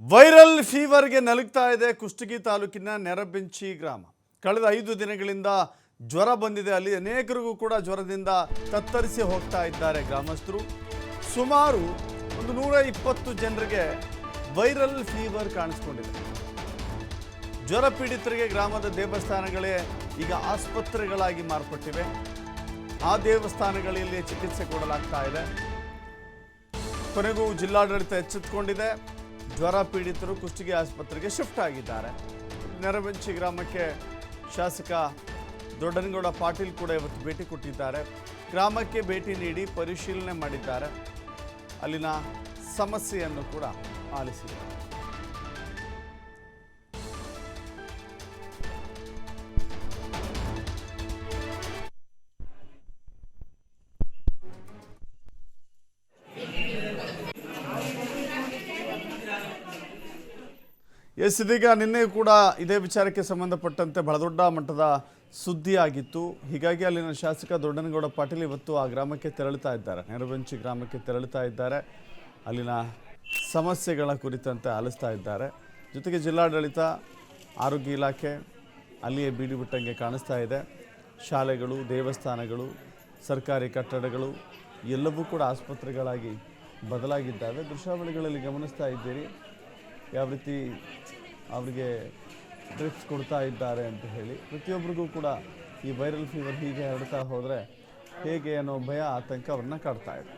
Viral ಫೀವರ್ಗೆ ನಲುಗ್ತಾ ಇದೆ ಕುಷ್ಟಗಿ ತಾಲೂಕಿನ ನೆರಬೆಂಚಿ ಗ್ರಾಮ. ಕಳೆದ 5 ದಿನಗಳಿಂದ ಜ್ವರ ಬಂದಿದೆ. ಅಲ್ಲಿ ಅನೇಕರಿಗೂ ಕೂಡ ಜ್ವರದಿಂದ ತತ್ತರಿಸಿ ಹೋಗ್ತಾ ಇದ್ದಾರೆ ಗ್ರಾಮಸ್ಥರು. ಸುಮಾರು 120 ಜನರಿಗೆ ವೈರಲ್ ಫೀವರ್ ಕಾಣಿಸಿಕೊಂಡಿದೆ. ಜ್ವರ ಪೀಡಿತರಿಗೆ ಗ್ರಾಮದ ದೇವಸ್ಥಾನಗಳೇ ಈಗ ಆಸ್ಪತ್ರೆಗಳಾಗಿ ಮಾರ್ಪಟ್ಟಿವೆ. ಆ ದೇವಸ್ಥಾನಗಳಲ್ಲಿ ಚಿಕಿತ್ಸೆ ಕೊಡಲಾಗ್ತಾ ಇದೆ. ಕೊನೆಗೂ ಜಿಲ್ಲಾಡಳಿತ ಎಚ್ಚೆತ್ತುಕೊಂಡಿದೆ. ಜ್ವರ ಪೀಡಿತರು ಕುಷ್ಟಗಿ ಆಸ್ಪತ್ರೆಗೆ ಶಿಫ್ಟ್ ಆಗಿದ್ದಾರೆ. ನೆರಬೆಂಚಿ ಗ್ರಾಮಕ್ಕೆ ಶಾಸಕ ದೊಡ್ಡನಗೌಡ ಪಾಟೀಲ್ ಕೂಡ ಇವತ್ತು ಭೇಟಿ ಕೊಟ್ಟಿದ್ದಾರೆ. ಗ್ರಾಮಕ್ಕೆ ಭೇಟಿ ನೀಡಿ ಪರಿಶೀಲನೆ ಮಾಡಿದ್ದಾರೆ. ಅಲ್ಲಿನ ಸಮಸ್ಯೆಯನ್ನು ಕೂಡ ಆಲಿಸಿದ್ದಾರೆ. ಇದೀಗ ನಿನ್ನೆ ಕೂಡ ಇದೇ ವಿಚಾರಕ್ಕೆ ಸಂಬಂಧಪಟ್ಟಂತೆ ಬಹಳ ದೊಡ್ಡ ಮಟ್ಟದ ಸುದ್ದಿ ಆಗಿತ್ತು. ಹೀಗಾಗಿ ಅಲ್ಲಿನ ಶಾಸಕ ದೊಡ್ಡನಗೌಡ ಪಾಟೀಲ್ ಇವತ್ತು ಆ ಗ್ರಾಮಕ್ಕೆ ತೆರಳುತ್ತಾ ಇದ್ದಾರೆ. ನೆರಬೆಂಚಿ ಗ್ರಾಮಕ್ಕೆ ತೆರಳುತ್ತಾ ಇದ್ದಾರೆ. ಅಲ್ಲಿನ ಸಮಸ್ಯೆಗಳ ಕುರಿತಂತೆ ಆಲಿಸ್ತಾ ಇದ್ದಾರೆ. ಜೊತೆಗೆ ಜಿಲ್ಲಾಡಳಿತ, ಆರೋಗ್ಯ ಇಲಾಖೆ ಅಲ್ಲಿಯೇ ಬೀಡಿ ಬಿಟ್ಟಂಗೆ ಕಾಣಿಸ್ತಾ ಇದೆ. ಶಾಲೆಗಳು, ದೇವಸ್ಥಾನಗಳು, ಸರ್ಕಾರಿ ಕಟ್ಟಡಗಳು ಎಲ್ಲವೂ ಕೂಡ ಆಸ್ಪತ್ರೆಗಳಾಗಿ ಬದಲಾಗಿದ್ದಾವೆ. ದೃಶ್ಯಾವಳಿಗಳಲ್ಲಿ ಗಮನಿಸ್ತಾ ಇದ್ದೀರಿ ಯಾವ ರೀತಿ ಅವರಿಗೆ ಡ್ರಿಪ್ಸ್ ಕೊಡ್ತಾ ಇದ್ದಾರೆ ಅಂತ ಹೇಳಿ. ಪ್ರತಿಯೊಬ್ಬರಿಗೂ ಕೂಡ ಈ ವೈರಲ್ ಫೀವರ್ ಹೀಗೆ ಹರಡ್ತಾ ಹೋದರೆ ಹೇಗೆ ಅನ್ನೋ ಭಯ, ಆತಂಕ ಅವ್ರನ್ನ ಕಾಡ್ತಾ ಇದೆ.